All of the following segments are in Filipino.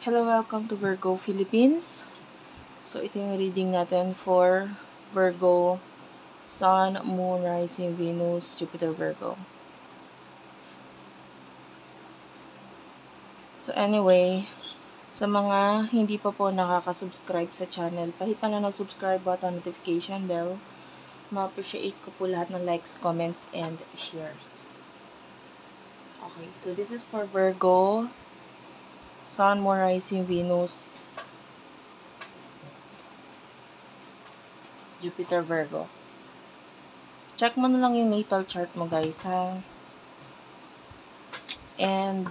Hello, welcome to Virgo Philippines. So, ito yung reading natin for Virgo, Sun, Moon, Rising, Venus, Jupiter, Virgo. So, anyway, sa mga hindi pa po nakaka-subscribe sa channel, pahit na ng subscribe button, notification bell. Ma-appreciate ko po lahat ng likes, comments, and shares. Okay, so this is for Virgo, Sun, Moon, Rising, Venus, Jupiter, Virgo. Check mo na lang yung natal chart mo, guys, ha? And,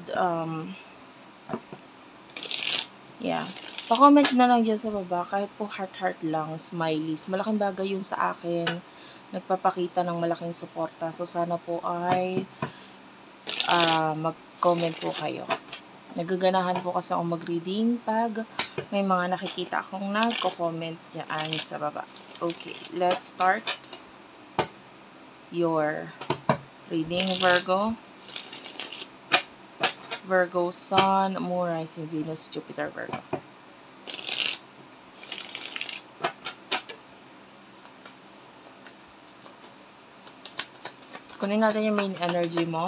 yeah. Pa-comment na lang dyan sa baba, kahit po heart-heart lang, smileys. Malaking bagay yun sa akin. Nagpapakita ng malaking suporta. So, sana po ay mag-comment po kayo. Nagaganahan po kasi akong mag-reading pag may mga nakikita akong nagko-comment dyan sa baba. Okay, let's start your reading, Virgo. Virgo, Sun, Moon, Rising, Venus, Jupiter, Virgo. Kunin natin yung main energy mo.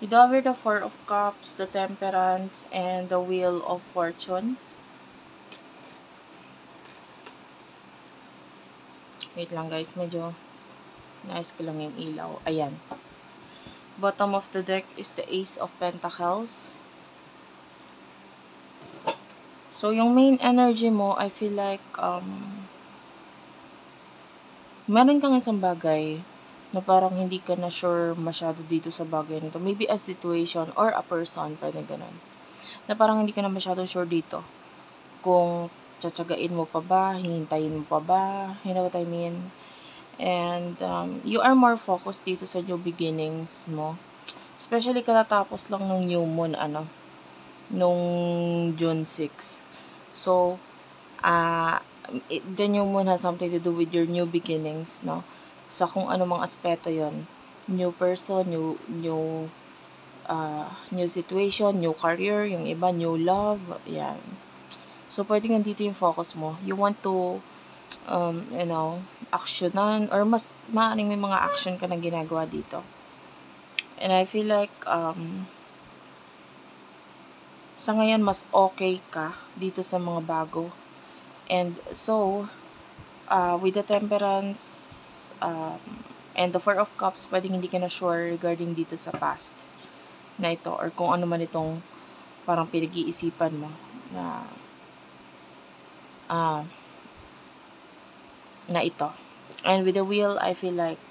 You have the Four of Cups, the Temperance, and the Wheel of Fortune. Wait lang guys, medyo nice ko lang yung ilaw. Ayan. Bottom of the deck is the Ace of Pentacles. So, yung main energy mo, I feel like, meron kang isang bagay na parang hindi ka na sure masyado dito sa bagay nito. Maybe a situation or a person, pwede ganun. Na parang hindi ka na masyado sure dito. Kung tsatsagain mo pa ba, hihintayin mo pa ba, you know what I mean? And, you are more focused dito sa new beginnings mo. Especially katatapos lang ng new moon, nung June 6. So, the new moon has something to do with your new beginnings, no? Sa kung ano mang aspeto yon, new person, new situation, new career, yung iba, new love, yan. So, pwede nga dito yung focus mo. You want to, actionan, or mas maaaring may mga action ka na ginagawa dito. And I feel like, sa ngayon, mas okay ka dito sa mga bago. And so, with the Temperance, and the Four of Cups, pwedeng hindi ka na sure regarding dito sa past na ito, or kung ano man itong parang pinag-iisipan mo na ito. And with the Wheel, I feel like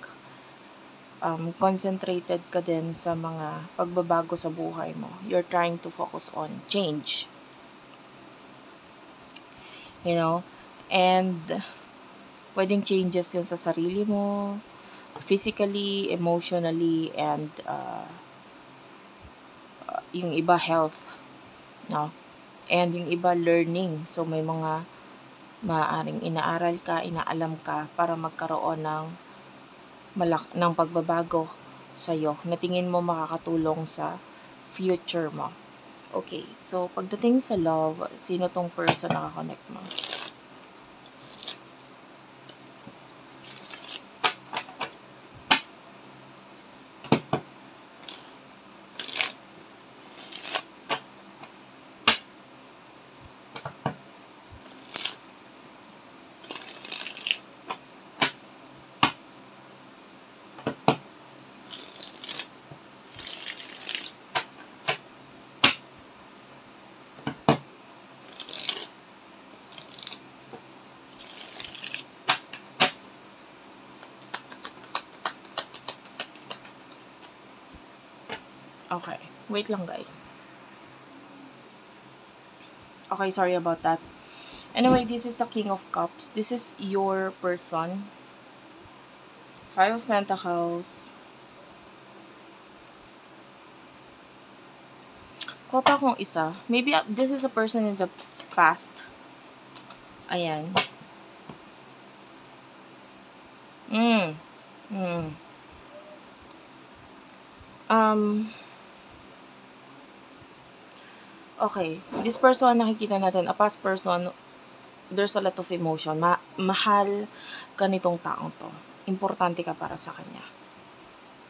concentrated ka din sa mga pagbabago sa buhay mo. You're trying to focus on change. You know? And pwedeng changes yun sa sarili mo, physically, emotionally, and yung iba health. No? And yung iba learning. So may mga maaaring inaaral ka, inaalam ka para magkaroon ng pagbabago sa'yo na tingin mo makakatulong sa future mo. Okay, so pagdating sa love, sino tong person na nakakonect mo? Okay, wait lang guys. Okay, sorry about that. Anyway, this is the King of Cups. This is your person. Five of Pentacles. Kuha pa akong isa. Maybe this is a person in the past. Ayan. Mm. Mm. Um, okay. This person, nakikita natin, a past person, there's a lot of emotion. Mahal ka nitong taong to. Importante ka para sa kanya.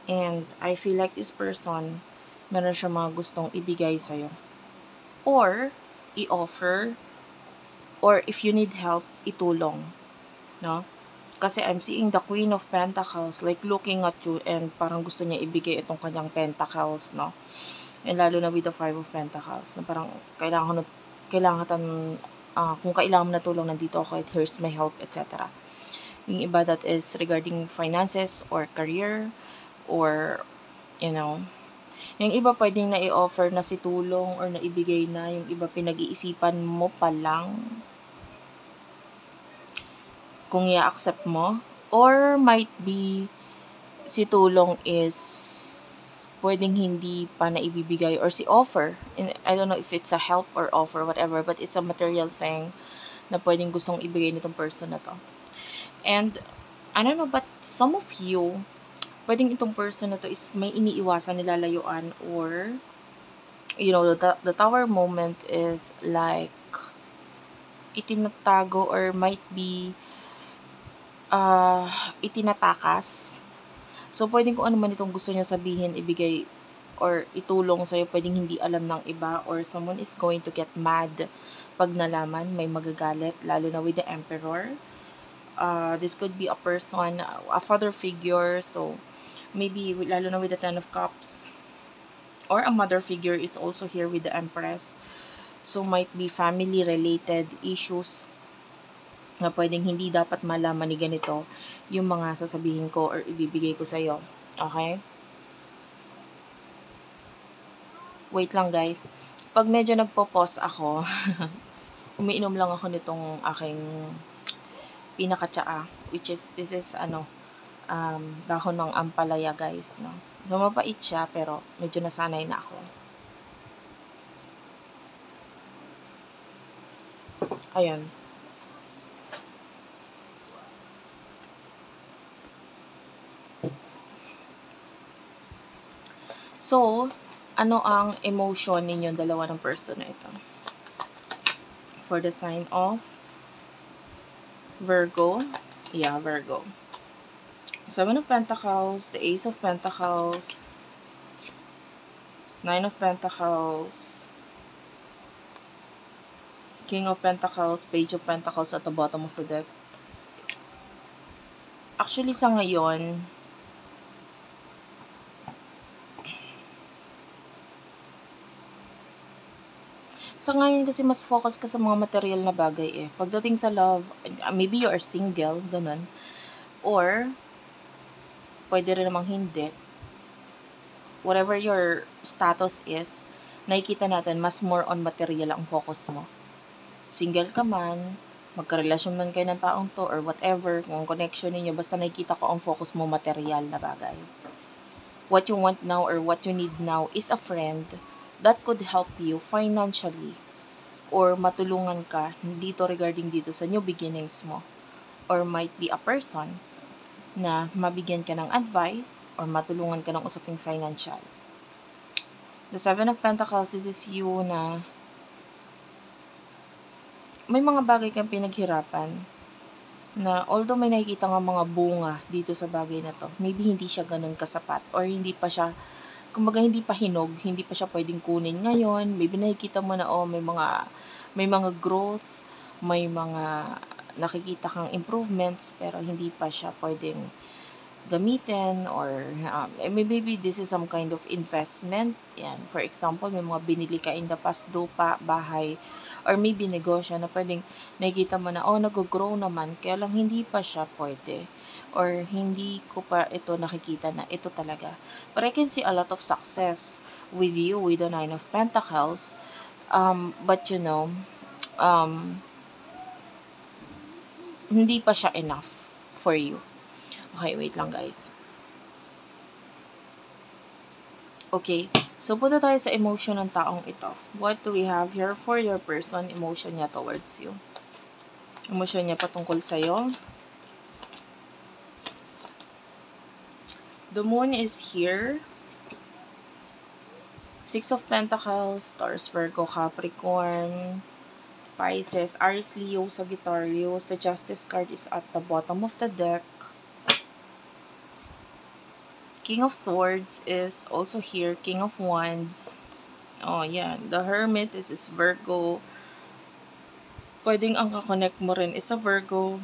And I feel like this person, meron siya mga gustong ibigay sa'yo. Or, i-offer. Or, if you need help, itulong. No? Kasi I'm seeing the Queen of Pentacles, like looking at you and parang gusto niya ibigay itong kanyang Pentacles, no? And lalo na with the Five of Pentacles, na parang kailangan kung kailangan mo na tulong, nandito ako, here's my help, etc. Yung iba that is regarding finances or career or, you know, yung iba pwedeng na i-offer na si tulong or na ibigay na, yung iba pinag-iisipan mo pa lang kung i-accept mo. Or might be si tulong is pwedeng hindi pa na ibibigay, or si offer. I don't know if it's a help or offer, whatever, but it's a material thing na pwedeng gustong ibigay nitong person na to. And, I don't know, but some of you, pwedeng itong person na to is may iniiwasan, nilalayuan, or, you know, the tower moment is like, itinatago or might be, itinatakas. So, pwedeng kung ano man itong gusto niya sabihin, ibigay, or itulong sa'yo, pwedeng hindi alam ng iba, or someone is going to get mad pag nalaman, may magagalit, lalo na with the Emperor. This could be a person, a father figure, so maybe lalo na with the Ten of Cups, or a mother figure is also here with the Empress. So, might be family-related issues na pwedeng hindi dapat malaman ni ganito yung mga sasabihin ko or ibibigay ko sa'yo. Okay? Wait lang guys. Pag medyo nagpo-pause ako, umiinom lang ako nitong aking pinakatsaa, which is, this is dahon ng ampalaya guys. No? So, mapait siya, pero medyo nasanay na ako. Ayan. So, ano ang emotion ninyong dalawa ng person na ito? For the sign of Virgo. Yeah, Virgo. Seven of Pentacles, the Ace of Pentacles, Nine of Pentacles, King of Pentacles, Page of Pentacles at the bottom of the deck. Actually, sa ngayon, kasi mas focus ka sa mga material na bagay eh. Pagdating sa love, maybe you are single, ganun. Or, pwede rin namang hindi. Whatever your status is, nakikita natin, mas more on material ang focus mo. Single ka man, magkarelasyon man kayo ng taong to, or whatever, kung connection ninyo, basta nakikita ko ang focus mo material na bagay. What you want now or what you need now is a friend that could help you financially or matulungan ka dito regarding dito sa new beginnings mo. Or might be a person na mabigyan ka ng advice or matulungan ka ng usaping financial. The Seven of Pentacles, this is you na may mga bagay kang pinaghirapan na although may nakikita nga mga bunga dito sa bagay na to, maybe hindi siya ganun kasapat or hindi pa siya, kumbaga hindi pa hinog, hindi pa siya pwedeng kunin ngayon. Maybe nakikita mo na may mga growth, may mga nakikita kang improvements pero hindi pa siya pwedeng gamitin or maybe this is some kind of investment. Yan. For example, may mga binili ka in the past, lupa, bahay, or maybe negosyo na pwedeng nakikita mo na, nag-grow naman, kaya lang hindi pa siya pwede. Or hindi ko pa ito nakikita na ito talaga. But I can see a lot of success with you, with the Nine of Pentacles. But you know, hindi pa siya enough for you. Okay, wait lang guys. Okay, so punta tayo sa emotion ng taong ito. What do we have here for your person? Emotion niya towards you. Emotion niya patungkol sa'yo. The moon is here. Six of Pentacles, Taurus, Virgo, Capricorn, Pisces, Aries, Leo, Sagittarius. The Justice card is at the bottom of the deck. King of Swords is also here. King of Wands. Oh, yeah. The Hermit is Virgo. Pwedeng ang kakonect mo rin is a Virgo,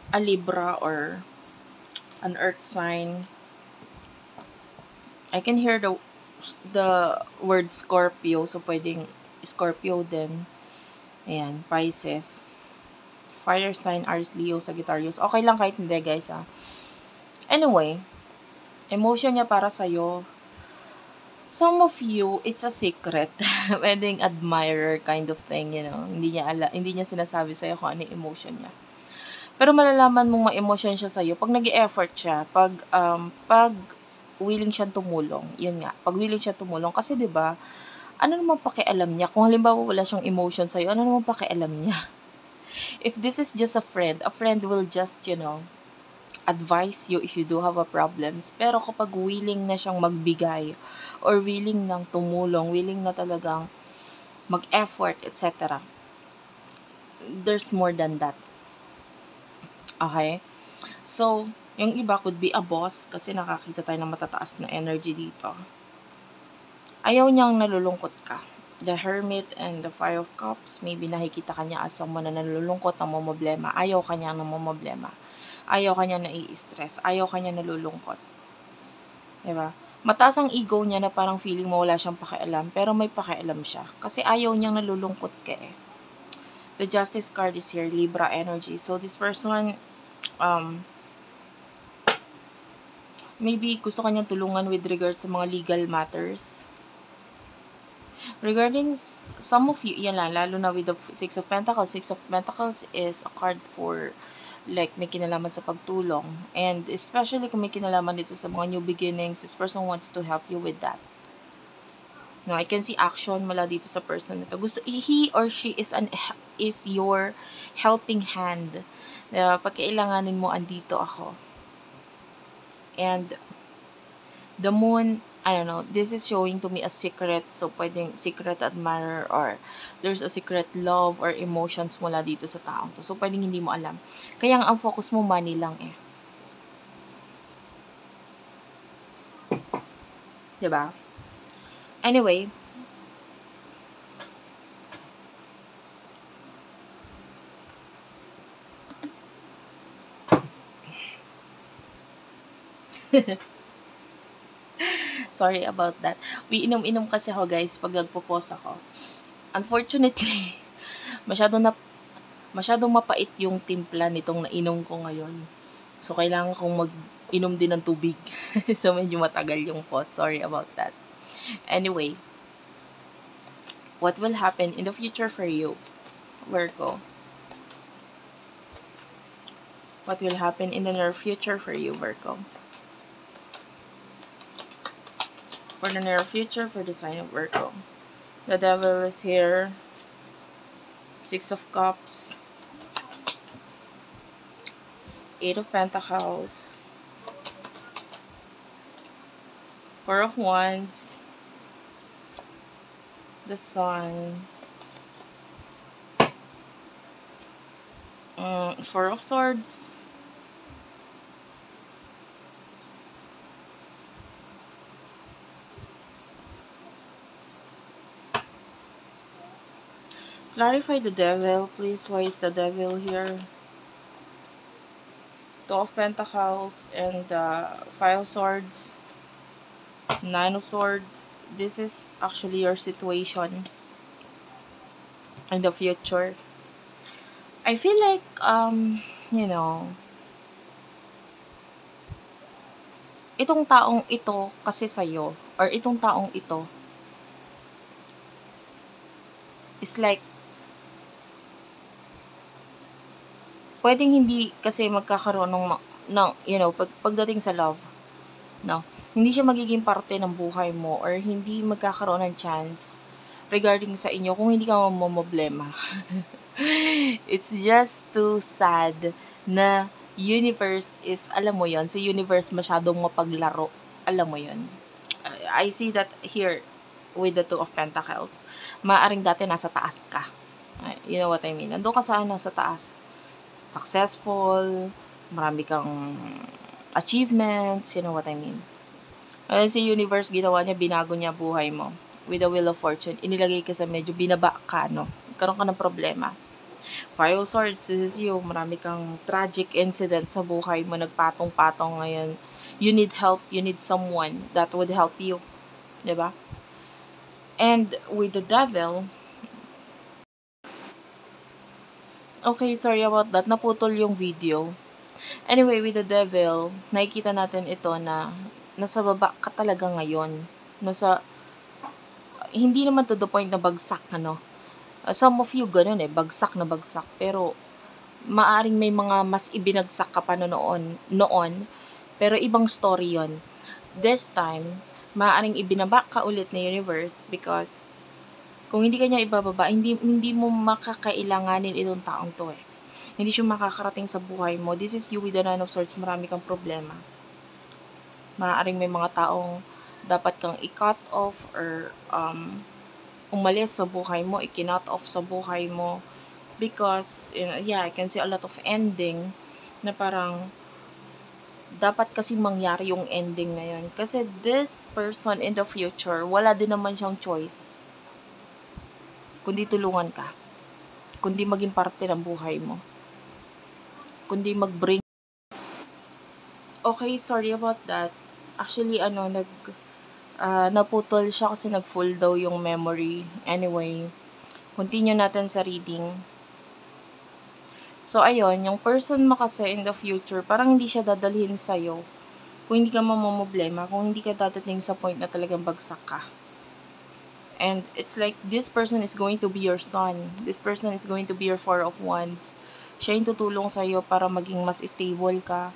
a Libra, or an Earth sign. I can hear the word Scorpio. So, pwedeng Scorpio din. Ayan. Pisces. Fire sign, Aries, Leo, Sagittarius. Okay lang kahit hindi, guys, ha. Anyway, emotion niya para sa'yo. Some of you, it's a secret. Pwedeng admirer kind of thing, you know. Hindi niya sinasabi sa'yo kung ano yung emotion niya. Pero malalaman mong ma-emotion siya sa'yo pag nag-e-effort siya, pag willing siya tumulong. Yun nga, pag willing siya tumulong. Kasi 'di ba, ano naman pakialam niya? Kung halimbawa wala siyang emotion sa'yo, ano naman pakialam niya? If this is just a friend will just, you know, advise you if you do have a problems. Pero kapag willing na siyang magbigay or willing nang tumulong, willing na talagang mag-effort, etc. There's more than that. Okay? So, yung iba could be a boss kasi nakakita tayo ng matataas na energy dito. Ayaw niyang nalulungkot ka. The Hermit and the Five of Cups, maybe nakikita ka niya as someone na nalulungkot, namomroblema. Ayaw ka niya namomroblema. Ayaw ka niya nai-stress. Ayaw ka niya nalulungkot. Diba? Mataas ang ego niya na parang feeling mo wala siyang pakialam, pero may pakialam siya. Kasi ayaw niyang nalulungkot ka eh. The Justice card is here, Libra energy. So, this person, maybe gusto ka niyang tulungan with regards sa mga legal matters. Regarding some of you, yan lang, lalo na with the Six of Pentacles. Six of Pentacles is a card for like may kinalaman sa pagtulong, and especially kung may kinalaman dito sa mga new beginnings, this person wants to help you with that. No, I can see action mula dito sa person nito. Gusto he or she is your helping hand. Pag kailanganin mo, andito ako. And the moon, I don't know, this is showing to me a secret. So, pwedeng secret admirer or there's a secret love or emotions mula dito sa taong to. So, pwedeng hindi mo alam. Kaya ang focus mo, money lang eh. Diba? Anyway, sorry about that. Inom-inom kasi ako, guys, pag nagpo-pause ako. Unfortunately, masyadong mapait yung timpla nitong nainom ko ngayon. So, kailangan kong mag-inom din ng tubig. So, medyo matagal yung pause. Sorry about that. Anyway, what will happen in the future for you, Virgo? What will happen in the near future for you, Virgo? For the near future for the sign of Virgo. The Devil is here. Six of Cups. Eight of Pentacles. Four of Wands. The Sun. Four of Swords. Clarify the Devil, please. Why is the Devil here? Two of Pentacles and Five of Swords. Nine of Swords. This is actually your situation in the future. I feel like, you know, itong taong ito kasi sa'yo, or itong taong ito, is like, pwedeng hindi kasi magkakaroon ng you know, pagdating sa love, no? Hindi siya magiging parte ng buhay mo or hindi magkakaroon ng chance regarding sa inyo kung hindi ka mamomroblema. It's just too sad na universe is, alam mo yon, si universe masyadong mapaglaro. Alam mo yon. I see that here with the Two of Pentacles. Maaring dati nasa taas ka. You know what I mean? Nandun ka sa nasa taas. Successful, marami kang achievements, you know what I mean? Si universe, ginawa niya, binago niya buhay mo. With the Wheel of Fortune, inilagay ka sa medyo binaba ka, no? Karoon ka ng problema. Five of Swords, this is you. Marami kang tragic incident sa buhay mo, nagpatong-patong ngayon. You need help, you need someone that would help you. Diba? And with the Devil, okay, sorry about that. Naputol yung video. Anyway, with the Devil, nakikita natin ito na nasa baba ka talaga ngayon. Hindi naman to the point na bagsak, ano. Some of you ganun bagsak na bagsak. Pero, maaring may mga mas ibinagsak ka pa noon. Pero ibang story yon. This time, maaring ibinaba ka ulit ni universe because kung hindi ka niya ibababa, hindi mo makakailanganin itong taong to Hindi siya makakarating sa buhay mo. This is you with the Nine of Swords. Marami kang problema. Maaaring may mga taong dapat kang i-cut off or umalis sa buhay mo, i-cut off sa buhay mo. Because, I can see a lot of ending na parang dapat kasi mangyari yung ending na yun. Kasi this person in the future, wala din naman siyang choice. Kundi tulungan ka. Kundi maging parte ng buhay mo. Kundi mag-bring. Okay, sorry about that. Actually, naputol siya kasi nag-full daw yung memory. Anyway, continue natin sa reading. So, ayun, yung person mo kasi in the future, parang hindi siya dadalhin sa'yo. Kung hindi ka mamamblema, kung hindi ka dadating sa point na talagang bagsak ka. And it's like, this person is going to be your son. This person is going to be your Four of Wands. Siya yung tutulong sa'yo para maging mas stable ka.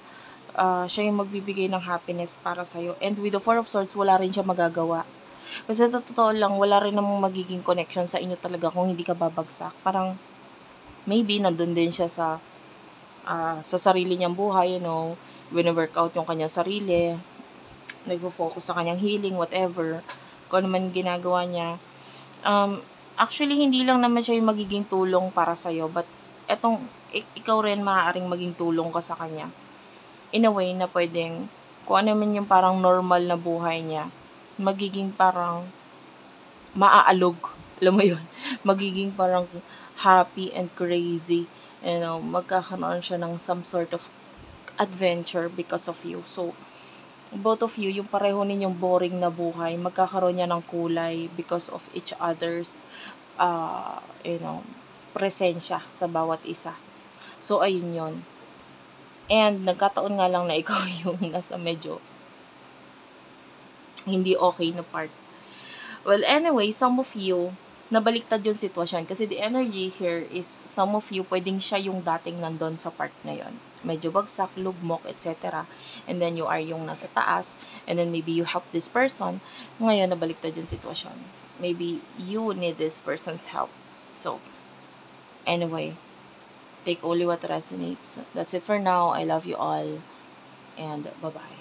Siya yung magbibigay ng happiness para sa'yo. And with the Four of Swords, wala rin siya magagawa. Kasi sa totoo lang, wala rin namang magiging connection sa inyo talaga kung hindi ka babagsak. Parang, maybe, nandun din siya sa sarili niyang buhay, wino-workout yung kanyang sarili, nagpo-focus sa kanyang healing, whatever, kung ano man ginagawa niya. Actually, hindi lang naman siya yung magiging tulong para sa'yo, but ikaw rin maaaring maging tulong ka sa kanya. In a way na pwedeng, kung ano man yung parang normal na buhay niya, magiging parang maaalog. Alam mo yun? Magiging parang happy and crazy. Magkakaroon siya ng some sort of adventure because of you. So, both of you, yung pareho ninyong boring na buhay, magkakaroon niya ng kulay because of each other's, presensya sa bawat isa. So, ayun yun. And, nagkataon nga lang na ikaw yung nasa medyo hindi okay na part. Well, anyway, some of you, nabaliktad yung sitwasyon. Kasi the energy here is, some of you, pwedeng siya yung dating nandun sa part na yon. Medyo bagsak, lugmok, etc. And then, you are yung nasa taas. And then, maybe you help this person. Ngayon, nabaliktad yung sitwasyon. Maybe you need this person's help. So, anyway, take only what resonates. That's it for now. I love you all. And bye-bye.